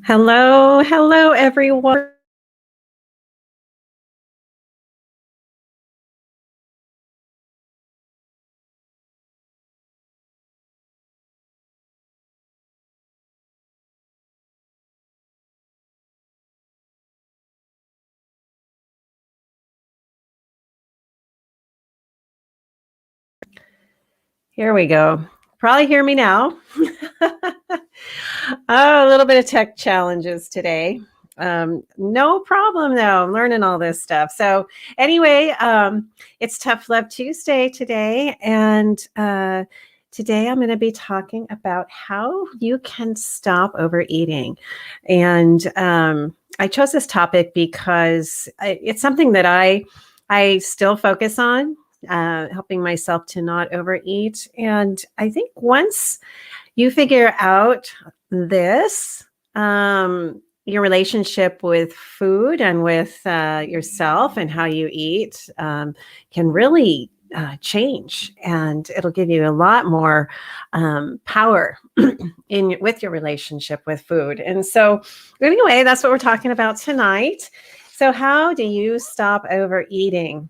Hello, hello, everyone. Here we go. Probably hear me now. A little bit of tech challenges today. No problem though. I'm learning all this stuff. So anyway, it's Tough Love Tuesday today, and today I'm going to be talking about how you can stop overeating. And I chose this topic because it's something that I still focus on, helping myself to not overeat. And I think once you figure out this, your relationship with food and with yourself and how you eat can really change, and it'll give you a lot more power with your relationship with food. And so anyway, that's what we're talking about tonight. So how do you stop overeating?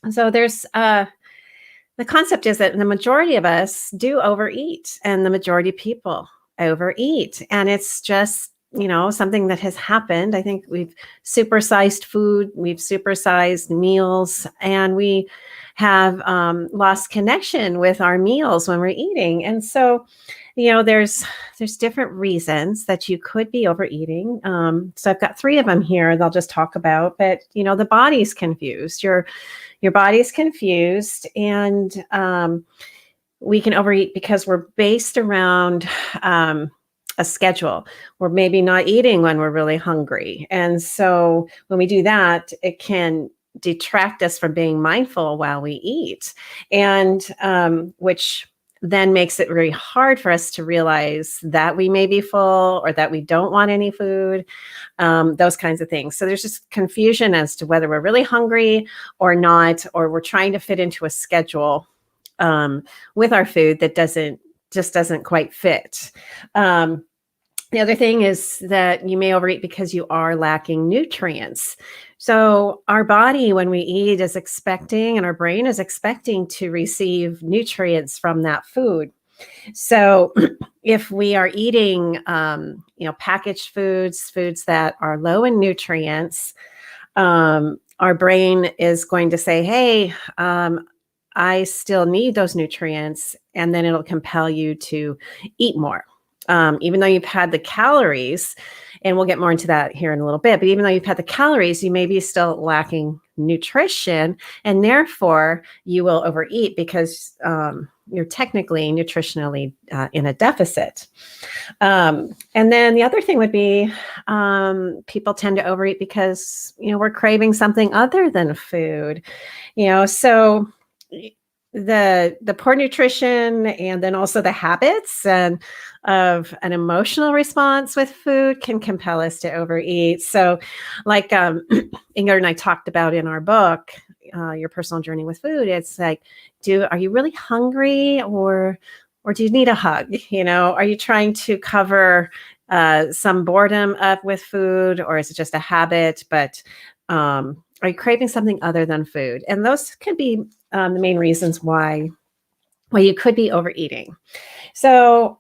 So there's the concept is that the majority of us do overeat, and the majority of people overeat. And it's just, something that has happened. I think we've supersized food, we've supersized meals, and we have lost connection with our meals when we're eating. And so, there's different reasons that you could be overeating. So I've got three of them here that I'll just talk about. But the body's confused. Your body's confused, and we can overeat because we're based around a schedule. We're maybe not eating when we're really hungry. And so when we do that, it can detract us from being mindful while we eat, and which then makes it very hard for us to realize that we may be full or that we don't want any food, those kinds of things. So there's just confusion as to whether we're really hungry or not, or we're trying to fit into a schedule with our food that doesn't quite fit. The other thing is that you may overeat because you are lacking nutrients. So our body, when we eat, is expecting, and our brain is expecting to receive nutrients from that food. So if we are eating, packaged foods that are low in nutrients, our brain is going to say, hey, I still need those nutrients. And then it'll compel you to eat more. Even though you've had the calories, and we'll get more into that here in a little bit, but even though you've had the calories, you may be still lacking nutrition, and therefore you will overeat because you're technically nutritionally in a deficit. And then the other thing would be people tend to overeat because, we're craving something other than food, so the poor nutrition, and then also the habits and of an emotional response with food can compel us to overeat. So like Ingrid and I talked about in our book, Your Personal Journey with Food, it's like, are you really hungry, or do you need a hug? Are you trying to cover some boredom up with food, or is it just a habit? But are you craving something other than food? And those could be the main reasons why you could be overeating. So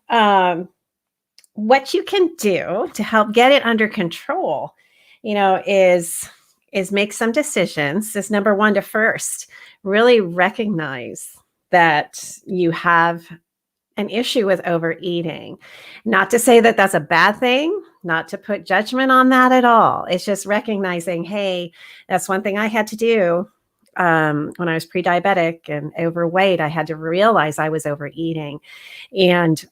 what you can do to help get it under control, is make some decisions. Is number one, to first really recognize that you have an issue with overeating. Not to say that that's a bad thing, not to put judgment on that at all. It's just recognizing, hey, that's one thing I had to do when I was pre-diabetic and overweight. I had to realize I was overeating. And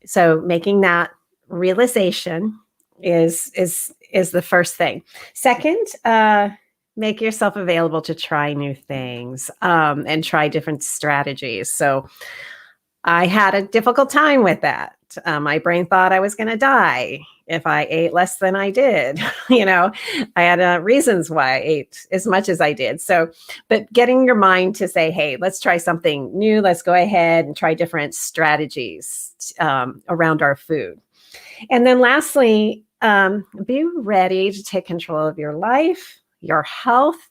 so making that realization is the first thing. Second, make yourself available to try new things and try different strategies. So I had a difficult time with that. My brain thought I was going to die if I ate less than I did. I had reasons why I ate as much as I did. So, but getting your mind to say, hey, let's try something new. Let's go ahead and try different strategies around our food. And then lastly, be ready to take control of your life, your health,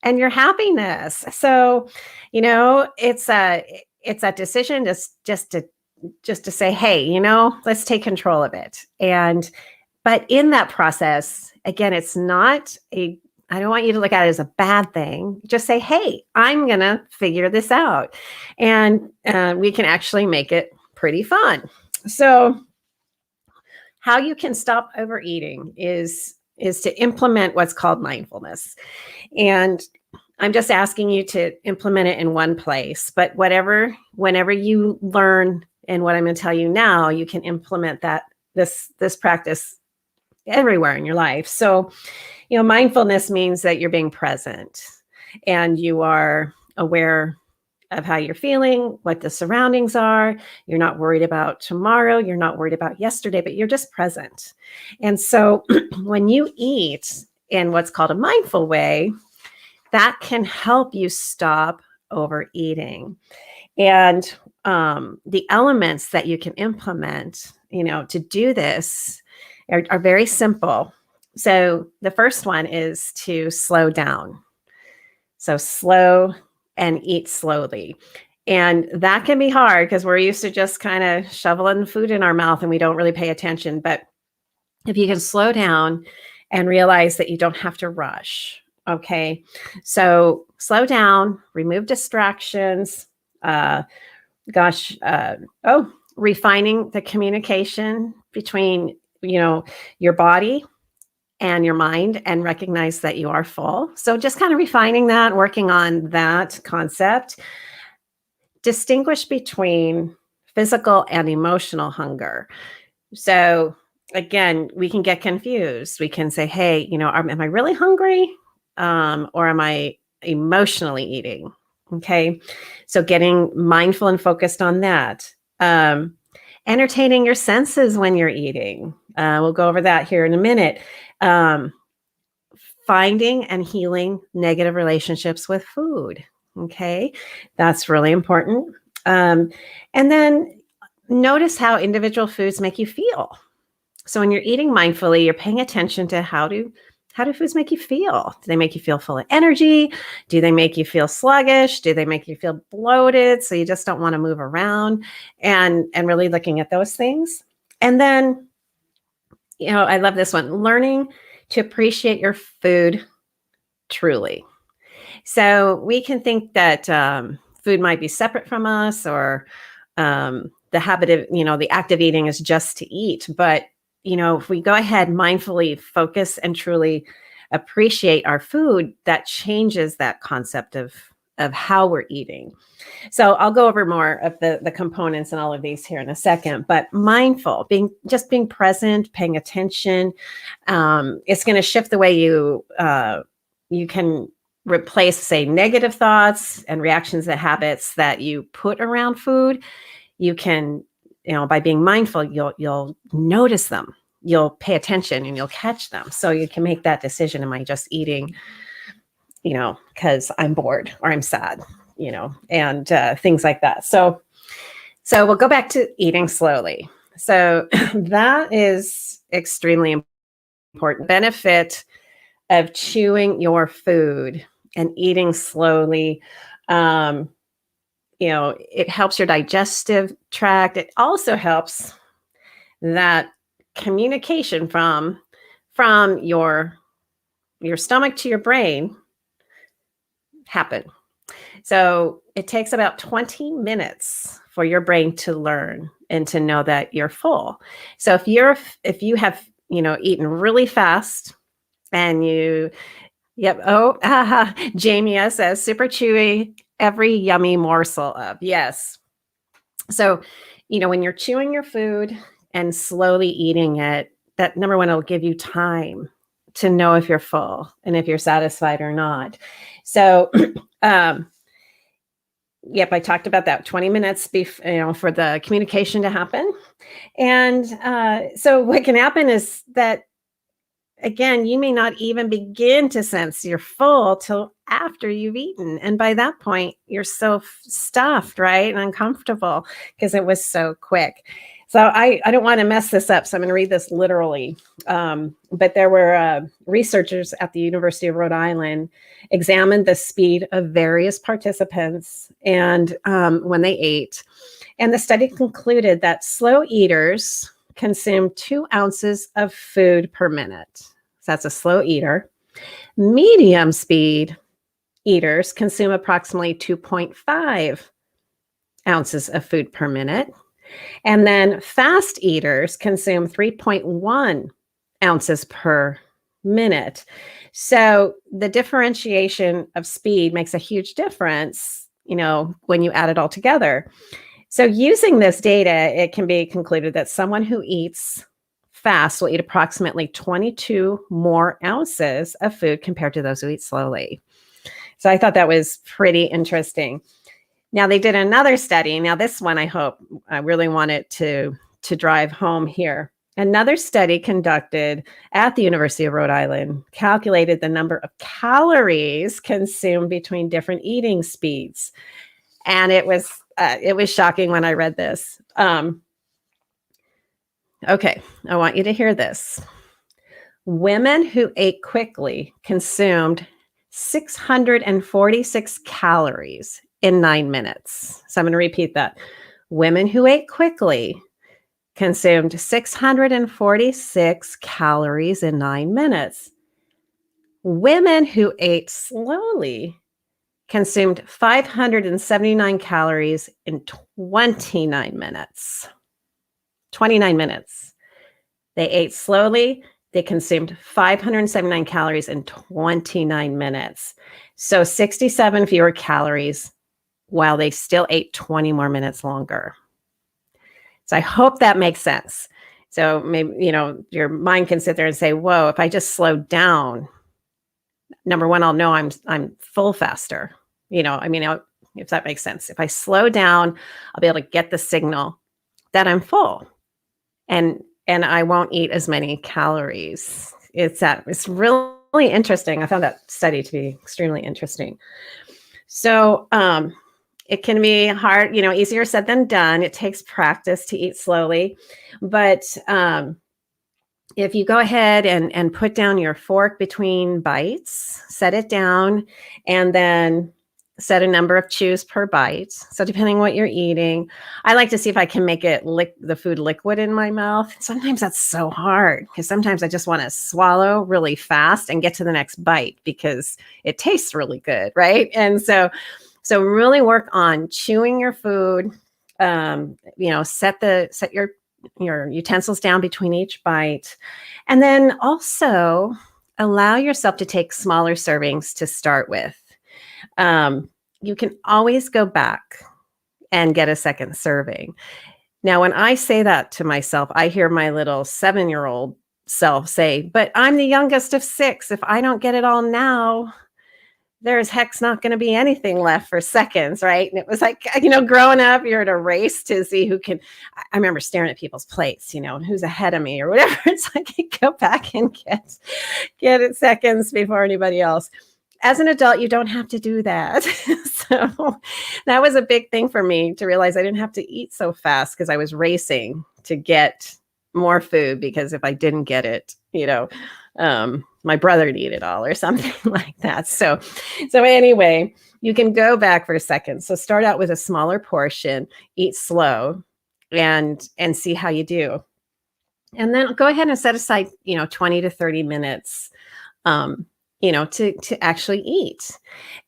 and your happiness. So, it's a decision just to say, hey, let's take control of it. But in that process, again, I don't want you to look at it as a bad thing. Just say, hey, I'm going to figure this out. And we can actually make it pretty fun. So how you can stop overeating is to implement what's called mindfulness. And I'm just asking you to implement it in one place, but whenever you learn and what I'm going to tell you now, you can implement this practice everywhere in your life. So, mindfulness means that you're being present and you are aware of how you're feeling, what the surroundings are. You're not worried about tomorrow. You're not worried about yesterday, but you're just present. And so when you eat in what's called a mindful way, that can help you stop overeating. And the elements that you can implement, to do this are very simple. So the first one is to slow down. So slow and eat slowly. And that can be hard because we're used to just kind of shoveling food in our mouth and we don't really pay attention. But if you can slow down and realize that you don't have to rush. Okay. So slow down, remove distractions, refining the communication between, your body and your mind, and recognize that you are full. So just kind of refining that, working on that concept. Distinguish between physical and emotional hunger. So again, we can get confused. We can say, hey, am I really hungry? Or am I emotionally eating? Okay. So getting mindful and focused on that. Entertaining your senses when you're eating. We'll go over that here in a minute. Finding and healing negative relationships with food. Okay. That's really important. And then notice how individual foods make you feel. So when you're eating mindfully, you're paying attention to how do foods make you feel? Do they make you feel full of energy? Do they make you feel sluggish? Do they make you feel bloated? So you just don't want to move around, and really looking at those things. And then, I love this one, learning to appreciate your food truly. So we can think that food might be separate from us, or the habit of, the act of eating is just to eat. But if we go ahead, mindfully focus and truly appreciate our food, that changes that concept of how we're eating. So I'll go over more of the components and all of these here in a second, but mindful, being present, paying attention, it's going to shift the way you can replace, say, negative thoughts and reactions and habits that you put around food. You can, by being mindful, you'll notice them, you'll pay attention, and you'll catch them. So you can make that decision. Am I just eating, because I'm bored or I'm sad, and things like that. So we'll go back to eating slowly. So that is extremely important. Benefit of chewing your food and eating slowly. It helps your digestive tract. It also helps that communication from your stomach to your brain happen. So it takes about 20 minutes for your brain to learn and to know that you're full. So if you have, eaten really fast and Jamie S says super chewy, every yummy morsel of, yes. So, when you're chewing your food and slowly eating it, that number one, it'll give you time to know if you're full and if you're satisfied or not. So, I talked about that 20 minutes for the communication to happen. And so what can happen is that, again, you may not even begin to sense you're full till after you've eaten. And by that point, you're so stuffed, right? And uncomfortable because it was so quick. So I don't want to mess this up, so I'm going to read this literally. But there were researchers at the University of Rhode Island examined the speed of various participants and when they ate. And the study concluded that slow eaters consume 2 ounces of food per minute. So that's a slow eater. Medium speed eaters consume approximately 2.5 ounces of food per minute. And then fast eaters consume 3.1 ounces per minute. So the differentiation of speed makes a huge difference, when you add it all together. So using this data, it can be concluded that someone who eats fast will eat approximately 22 more ounces of food compared to those who eat slowly. So I thought that was pretty interesting. Now they did another study. Now this one, I really want it to drive home here. Another study conducted at the University of Rhode Island calculated the number of calories consumed between different eating speeds. And it was shocking when I read this. Okay, I want you to hear this. Women who ate quickly consumed 646 calories in 9 minutes. So I'm going to repeat that. Women who ate quickly consumed 646 calories in 9 minutes. Women who ate slowly consumed 579 calories in 29 minutes. 29 minutes. They ate slowly. They consumed 579 calories in 29 minutes. So 67 fewer calories while they still ate 20 more minutes longer. So I hope that makes sense. So maybe, your mind can sit there and say, whoa, if I just slow down, number one, I'll know I'm full faster. If that makes sense. If I slow down, I'll be able to get the signal that I'm full and I won't eat as many calories. It's really interesting. I found that study to be extremely interesting. So, it can be hard, easier said than done. It takes practice to eat slowly. But if you go ahead and put down your fork between bites, set it down, and then set a number of chews per bite. So depending on what you're eating, I like to see if I can make it the food liquid in my mouth. Sometimes that's so hard because sometimes I just want to swallow really fast and get to the next bite because it tastes really good, right? And so really work on chewing your food. Set your utensils down between each bite, and then also allow yourself to take smaller servings to start with. You can always go back and get a second serving. Now, when I say that to myself, I hear my little 7-year-old self say, "But I'm the youngest of 6. If I don't get it all now, there's heck's not going to be anything left for seconds," right? And it was like, growing up, you're at a race to see who can. I remember staring at people's plates, and who's ahead of me or whatever. It's like, go back and get it seconds before anybody else. As an adult, you don't have to do that. So that was a big thing for me to realize I didn't have to eat so fast because I was racing to get more food, because if I didn't get it, my brother would eat it all or something like that. So anyway, you can go back for a second. So start out with a smaller portion, eat slow, and see how you do. And then go ahead and set aside, 20 to 30 minutes, to actually eat.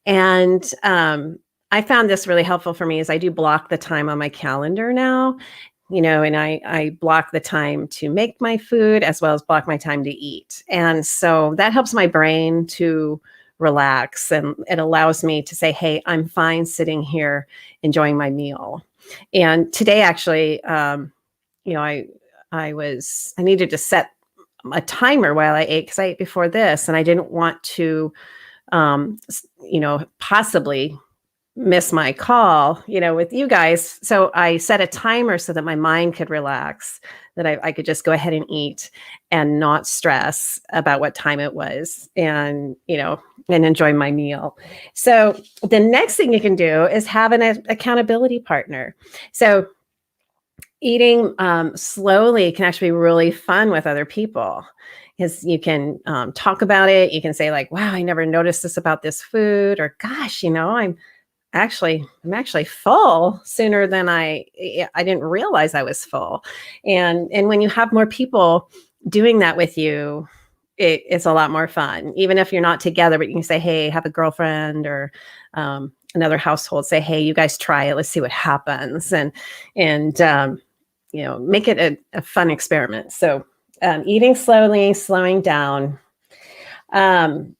And I found this really helpful for me as I do block the time on my calendar now, and I block the time to make my food as well as block my time to eat. And so that helps my brain to relax, and it allows me to say, hey, I'm fine sitting here enjoying my meal. And today, actually, I needed to set a timer while I ate because I ate before this, and I didn't want to, possibly miss my call, with you guys. So I set a timer so that my mind could relax, that I could just go ahead and eat and not stress about what time it was, and enjoy my meal. So the next thing you can do is have an accountability partner. So Eating slowly can actually be really fun with other people because you can talk about it. You can say like, "Wow, I never noticed this about this food," or "Gosh, I'm actually full sooner than I didn't realize I was full." And when you have more people doing that with you, it's a lot more fun. Even if you're not together, but you can say, "Hey, have a girlfriend or another household. Say, hey, you guys try it. Let's see what happens." And make it a fun experiment. So eating slowly, slowing down. Um,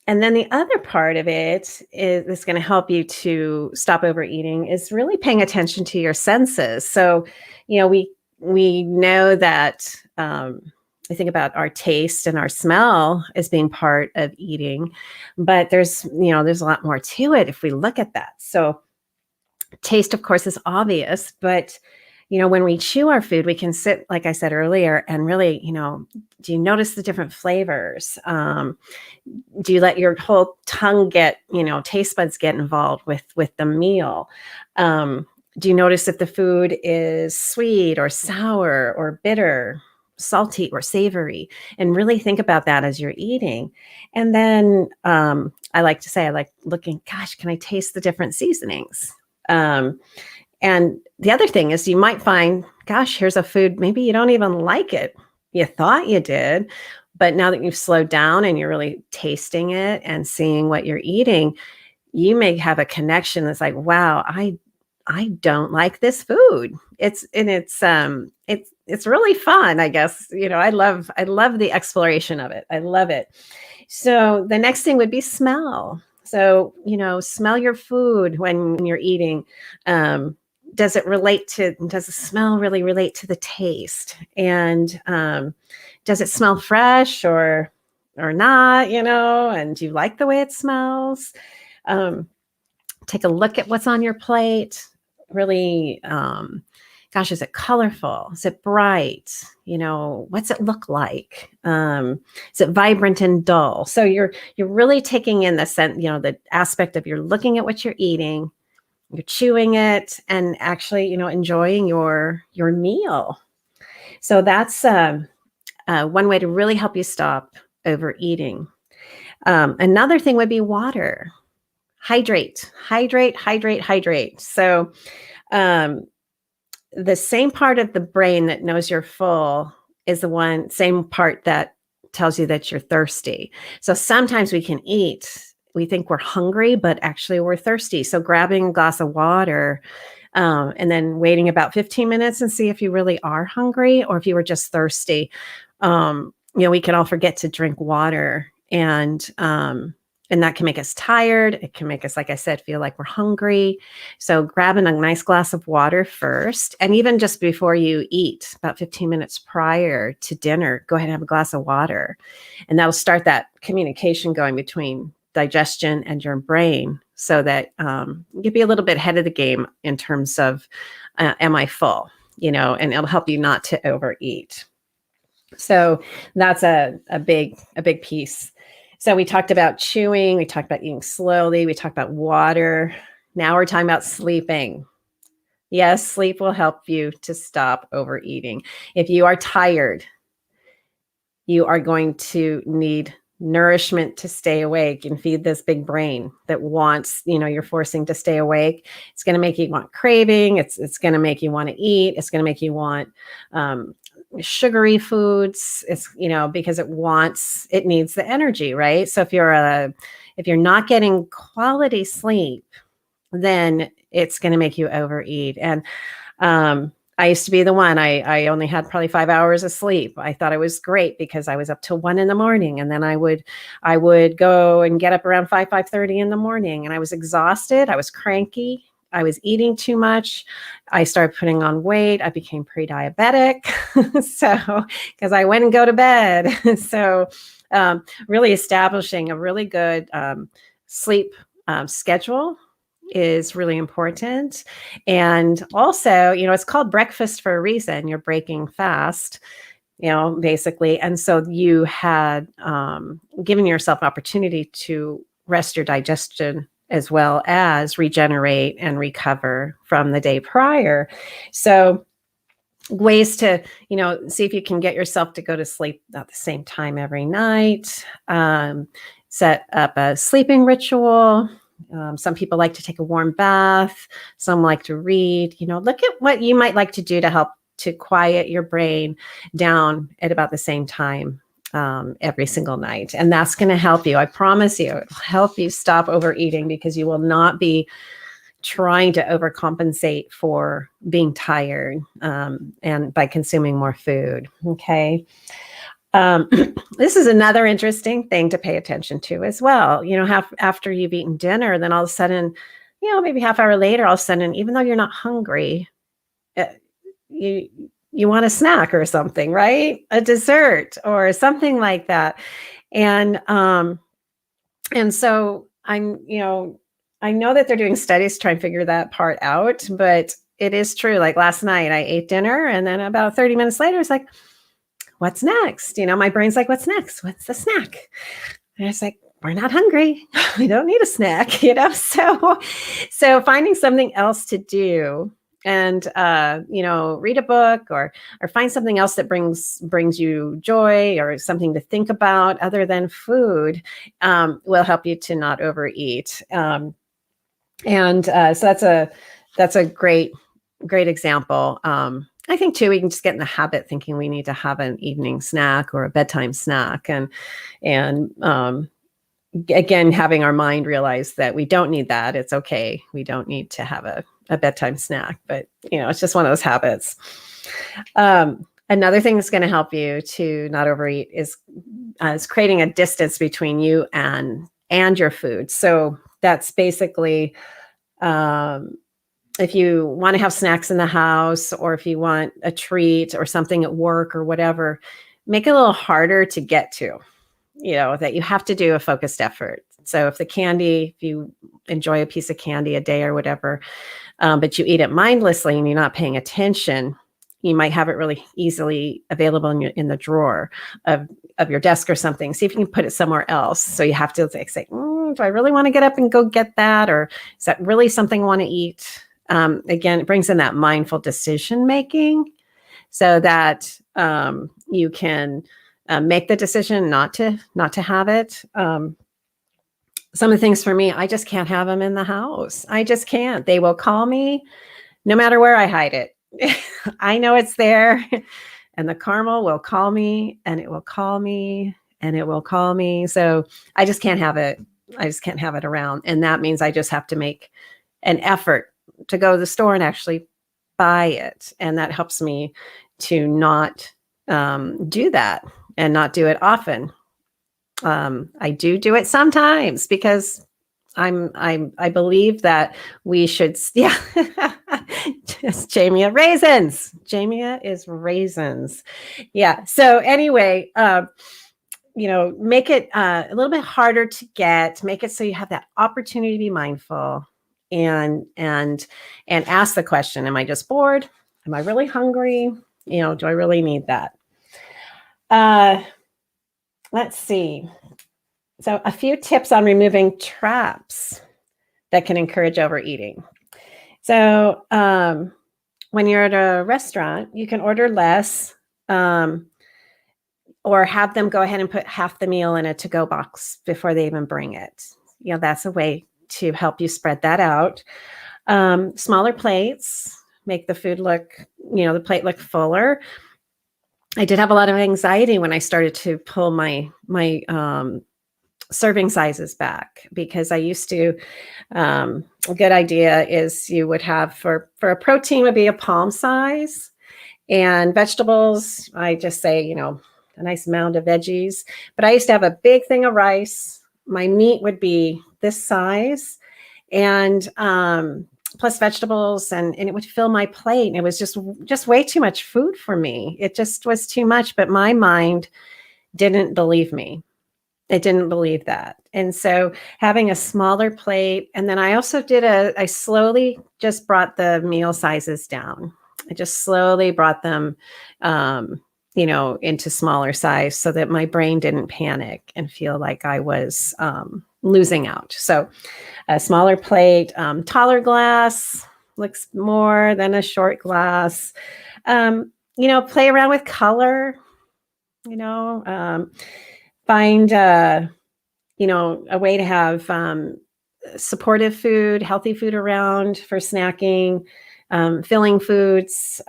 and then the other part of it is going to help you to stop overeating is really paying attention to your senses. So, we know that I think about our taste and our smell as being part of eating, but there's a lot more to it if we look at that. So, taste, of course, is obvious, but when we chew our food, we can sit, like I said earlier, and really, do you notice the different flavors? Do you let your whole tongue get, taste buds get involved with the meal? Do you notice if the food is sweet or sour or bitter, salty or savory? And really think about that as you're eating. And then I like to say, I like looking, gosh, can I taste the different seasonings? And the other thing is you might find, gosh, here's a food, maybe you don't even like it. You thought you did, but now that you've slowed down and you're really tasting it and seeing what you're eating, you may have a connection that's like, wow, I don't like this food. It's really fun, I guess. I love the exploration of it. I love it. So the next thing would be smell. So, smell your food when you're eating. Does the smell really relate to the taste? And does it smell fresh or not, and do you like the way it smells? Take a look at what's on your plate. Really, gosh, is it colorful? Is it bright? What's it look like? Is it vibrant and dull? So you're really taking in the sense, the aspect of you're looking at what you're eating, you're chewing it, and actually, enjoying your meal. So that's one way to really help you stop overeating. Another thing would be water. Hydrate, hydrate, hydrate, hydrate. So the same part of the brain that knows you're full is the same part that tells you that you're thirsty. So sometimes we can eat. We think we're hungry, but actually we're thirsty. So grabbing a glass of water and then waiting about 15 minutes and see if you really are hungry or if you were just thirsty. We can all forget to drink water, and that can make us tired. It can make us, like I said, feel like we're hungry. So grabbing a nice glass of water first, and even just before you eat, about 15 minutes prior to dinner, go ahead and have a glass of water. And that'll start that communication going between digestion and your brain so that you'll be a little bit ahead of the game in terms of, am I full? And it'll help you not to overeat. So that's a big piece. So we talked about chewing, we talked about eating slowly, we talked about water. Now we're talking about sleeping. Yes, sleep will help you to stop overeating. If you are tired, you are going to need nourishment to stay awake and feed this big brain that wants, you're forcing to stay awake. It's going to make you want craving. It's going to make you want to eat. It's going to make you want sugary foods. It's, because it needs the energy, right? So if you're not getting quality sleep, then it's going to make you overeat. And I used to be the one. I only had probably 5 hours of sleep. I thought I was great because I was up till 1 a.m, and then I would go and get up around 5:30 in the morning, and I was exhausted. I was cranky. I was eating too much. I started putting on weight. I became pre-diabetic. So, because I went and go to bed. So, really establishing a really good sleep schedule is really important. And also, it's called breakfast for a reason. You're breaking fast, basically. And so you had given yourself an opportunity to rest your digestion as well as regenerate and recover from the day prior. So ways to, see if you can get yourself to go to sleep at the same time every night. Set up a sleeping ritual. Some people like to take a warm bath. Some like to read. Look at what you might like to do to help to quiet your brain down at about the same time every single night. And that's going to help you. I promise you, it'll help you stop overeating, because you will not be trying to overcompensate for being tired and by consuming more food. Okay. This is another interesting thing to pay attention to as well. After you've eaten dinner, then all of a sudden, maybe half hour later, all of a sudden, even though you're not hungry, you want a snack or something, right? A dessert or something like that. And so I know that they're doing studies to try and figure that part out, but it is true. Like last night I ate dinner, and then about 30 minutes later, it's like, what's next? My brain's like, what's next? What's the snack? And it's like, we're not hungry. We don't need a snack, So finding something else to do, and read a book or find something else that brings you joy, or something to think about other than food, will help you to not overeat. So that's a great example. I think too, we can just get in the habit thinking we need to have an evening snack or a bedtime snack, and again, having our mind realize that we don't need that. It's okay. We don't need to have a bedtime snack, but it's just one of those habits. Another thing that's going to help you to not overeat is creating a distance between you and your food. So that's basically, if you want to have snacks in the house, or if you want a treat or something at work or whatever, make it a little harder to get to, that you have to do a focused effort. So if you enjoy a piece of candy a day or whatever, but you eat it mindlessly and you're not paying attention, you might have it really easily available in the drawer of your desk or something. See if you can put it somewhere else. So you have to say, do I really want to get up and go get that? Or is that really something I want to eat? Again, it brings in that mindful decision making, so that you can make the decision not to have it. Some of the things for me, I just can't have them in the house. I just can't. They will call me no matter where I hide it. I know it's there, and the caramel will call me, and it will call me, and it will call me. So I just can't have it. I just can't have it around. And that means I just have to make an effort to go to the store and actually buy it. And that helps me to not do that, and not do it often. I do it sometimes, because I believe that we should, just Jamia raisins. Jamia is raisins. Yeah. So anyway, make it a little bit harder to get, make it so you have that opportunity to be mindful, and ask the question, am I just bored? Am I really hungry? Do I really need that? Let's see. So a few tips on removing traps that can encourage overeating. So when you're at a restaurant, you can order less, or have them go ahead and put half the meal in a to-go box before they even bring it. That's a way to help you spread that out. Smaller plates make the food the plate look fuller. I did have a lot of anxiety when I started to pull my serving sizes back, because I used to, a good idea is you would have for a protein would be a palm size, and vegetables, I just say, a nice mound of veggies. But I used to have a big thing of rice. My meat would be this size, and plus vegetables, and it would fill my plate. And it was just way too much food for me. It just was too much, but my mind didn't believe me. It didn't believe that. And so having a smaller plate, and then I also I slowly just brought the meal sizes down. I just slowly brought them, into smaller size, so that my brain didn't panic and feel like I was losing out. So a smaller plate, taller glass, looks more than a short glass. Play around with color, find, a way to have supportive food, healthy food around for snacking, filling foods,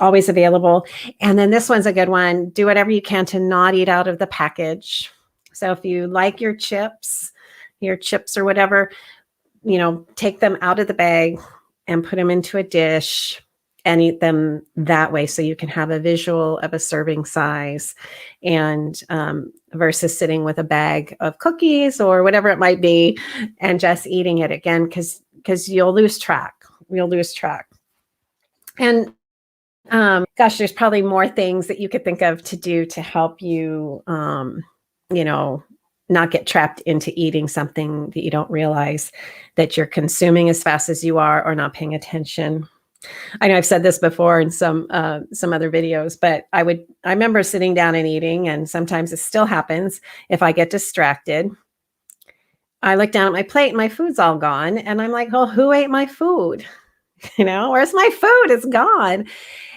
always available. And then this one's a good one. Do whatever you can to not eat out of the package. So if you like your chips or whatever, take them out of the bag and put them into a dish and eat them that way, so you can have a visual of a serving size, and versus sitting with a bag of cookies or whatever it might be and just eating it again, because you'll lose track. And gosh, there's probably more things that you could think of to do to help you, not get trapped into eating something that you don't realize that you're consuming as fast as you are, or not paying attention. I know I've said this before in some other videos, but I remember sitting down and eating, and sometimes it still happens. If I get distracted, I look down at my plate and my food's all gone. And I'm like, oh, who ate my food? Where's my food? It's gone.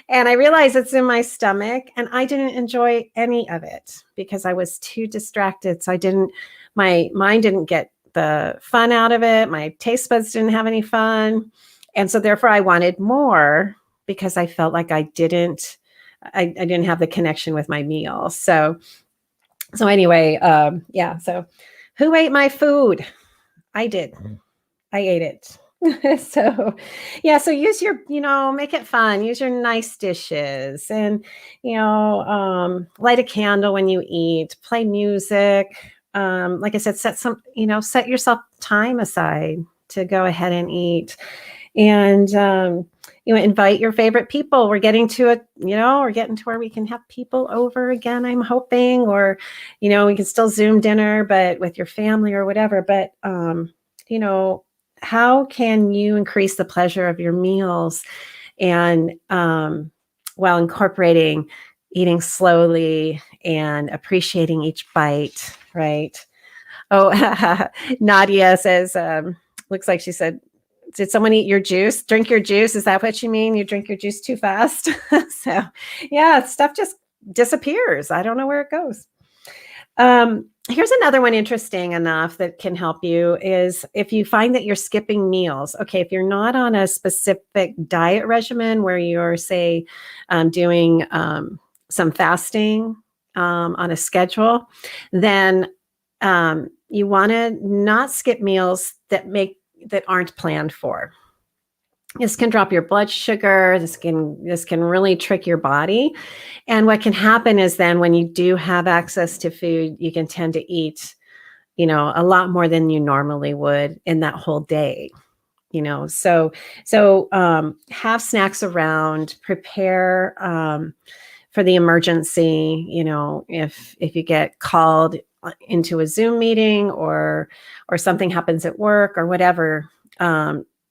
And I realize it's in my stomach, and I didn't enjoy any of it because I was too distracted. So my mind didn't get the fun out of it. My taste buds didn't have any fun. And so therefore I wanted more, because I felt like I didn't have the connection with my meal. So anyway, so who ate my food? I did. I ate it. So use your, make it fun, use your nice dishes, and, light a candle when you eat, play music. Like I said, set yourself time aside to go ahead and eat, and, invite your favorite people. We're getting to where we can have people over again, I'm hoping, or, we can still Zoom dinner, but with your family or whatever. But, how can you increase the pleasure of your meals, and while incorporating eating slowly and appreciating each bite, right? Oh, Nadia says, looks like she said, did someone eat your juice? Drink your juice? Is that what you mean? You drink your juice too fast? So yeah, stuff just disappears. I don't know where it goes. Here's another one interesting enough that can help you, is if you find that you're skipping meals. Okay, if you're not on a specific diet regimen where you're, say, doing some fasting on a schedule, then you want to not skip meals that aren't planned for. This can drop your blood sugar. This can really trick your body. And what can happen is then when you do have access to food, you can tend to eat, a lot more than you normally would in that whole day. So have snacks around, prepare for the emergency. If you get called into a Zoom meeting, or something happens at work or whatever,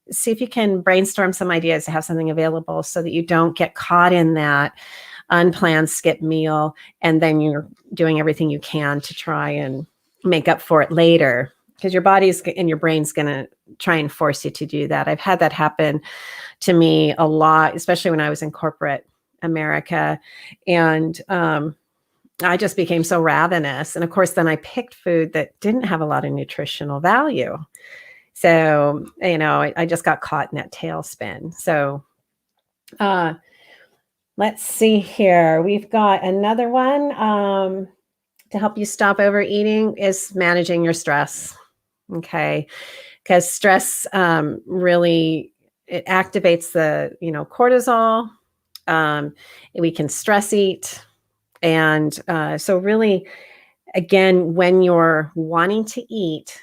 see if you can brainstorm some ideas to have something available, so that you don't get caught in that unplanned skip meal, and then you're doing everything you can to try and make up for it later, because your body's and your brain's going to try and force you to do that. I've had that happen to me a lot, especially when I was in corporate America, and I just became so ravenous. And of course, then I picked food that didn't have a lot of nutritional value. So, I just got caught in that tailspin. So, let's see here. We've got another one to help you stop overeating, is managing your stress. Okay. Because stress really, it activates the, cortisol. We can stress eat. And so really, again, when you're wanting to eat,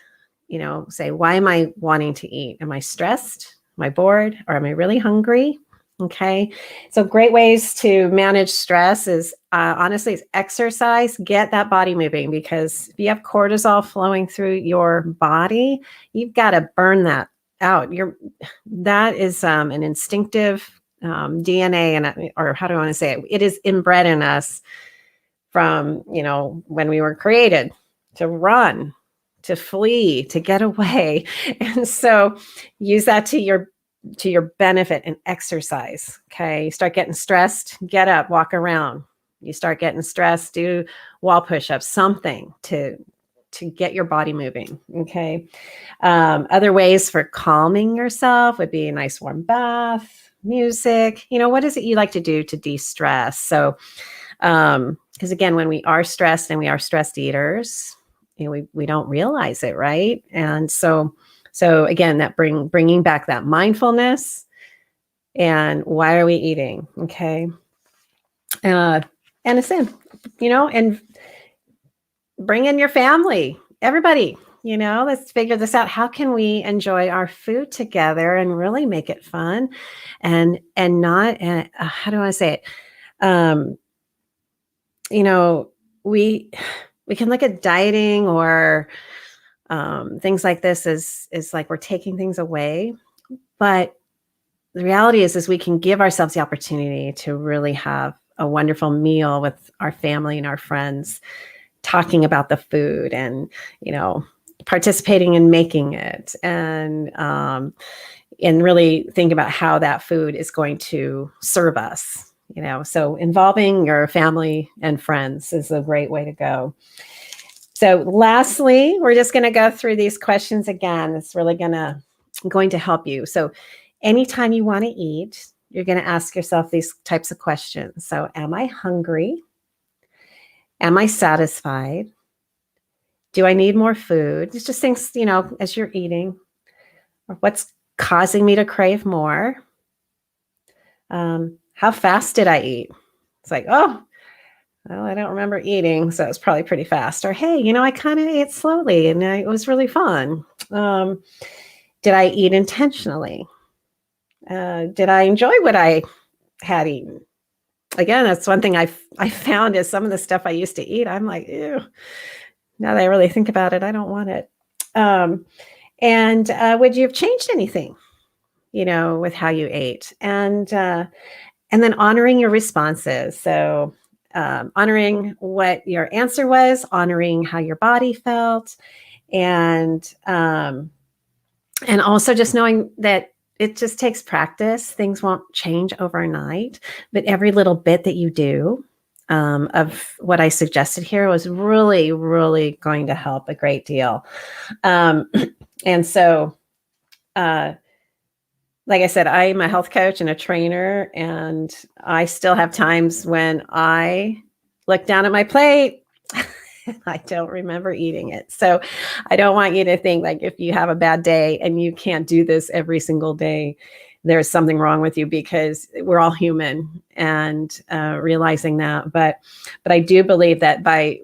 say, why am I wanting to eat? Am I stressed? Am I bored? Or am I really hungry? Okay. So great ways to manage stress is honestly, it's exercise. Get that body moving, because if you have cortisol flowing through your body, you've got to burn that out. That is an instinctive DNA, or how do I want to say it? It is inbred in us from, when we were created, to run, to flee, to get away. And so use that to your to your benefit and exercise. Okay. You start getting stressed, get up, walk around. You start getting stressed, do wall push-ups, something to get your body moving. Okay. Other ways for calming yourself would be a nice warm bath, music. What is it you like to do to de-stress? So, because again, when we are stressed and we are stressed eaters, we don't realize it, right? And so again, that bringing back that mindfulness and why are we eating? Okay. And it's in, and bring in your family, everybody, let's figure this out. How can we enjoy our food together and really make it fun and not, how do I say it? We can look at dieting or things like this is like we're taking things away, but the reality is we can give ourselves the opportunity to really have a wonderful meal with our family and our friends, talking about the food and, participating in making it and really think about how that food is going to serve us, so involving your family and friends is a great way to go. So lastly, we're just going to go through these questions again. It's really going to help you. So anytime you want to eat, you're going to ask yourself these types of questions. So am I hungry? Am I satisfied? Do I need more food? It's just things, as you're eating. Or what's causing me to crave more? How fast did I eat? It's like, oh, well, I don't remember eating, so it's probably pretty fast. Or, hey, I kind of ate slowly and it was really fun. Did I eat intentionally? Did I enjoy what I had eaten? Again, that's one thing I found is some of the stuff I used to eat, I'm like, ew. Now that I really think about it, I don't want it. And would you have changed anything, with how you ate? And then honoring your responses. So honoring what your answer was, honoring how your body felt, and also just knowing that it just takes practice. Things won't change overnight, but every little bit that you do of what I suggested here was really, really going to help a great deal. And so, like I said, I'm a health coach and a trainer, and I still have times when I look down at my plate and I don't remember eating it. So I don't want you to think like if you have a bad day and you can't do this every single day, there's something wrong with you, because we're all human, and realizing that. But I do believe that by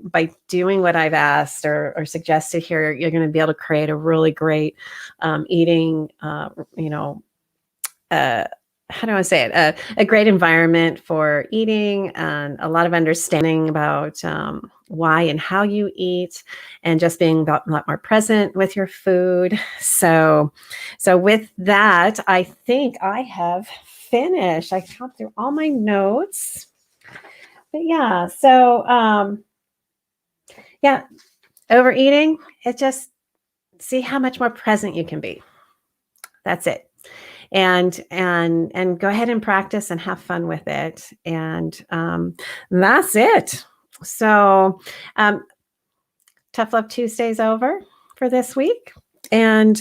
doing what I've asked or suggested here, you're going to be able to create a really great eating, how do I say it? A great environment for eating, and a lot of understanding about why and how you eat, and just being a lot more present with your food. So with that, I think I have finished. I counted through all my notes. But yeah, so yeah, overeating, it just see how much more present you can be. That's it. And go ahead and practice and have fun with it. And that's it. So Tough Love Tuesday's over for this week. And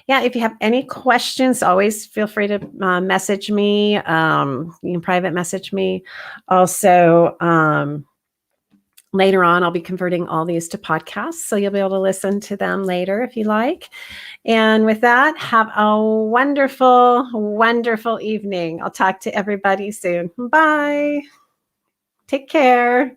yeah, if you have any questions, always feel free to message me. You can private message me. Also, later on, I'll be converting all these to podcasts, so you'll be able to listen to them later if you like. And with that, have a wonderful, wonderful evening. I'll talk to everybody soon. Bye. Take care.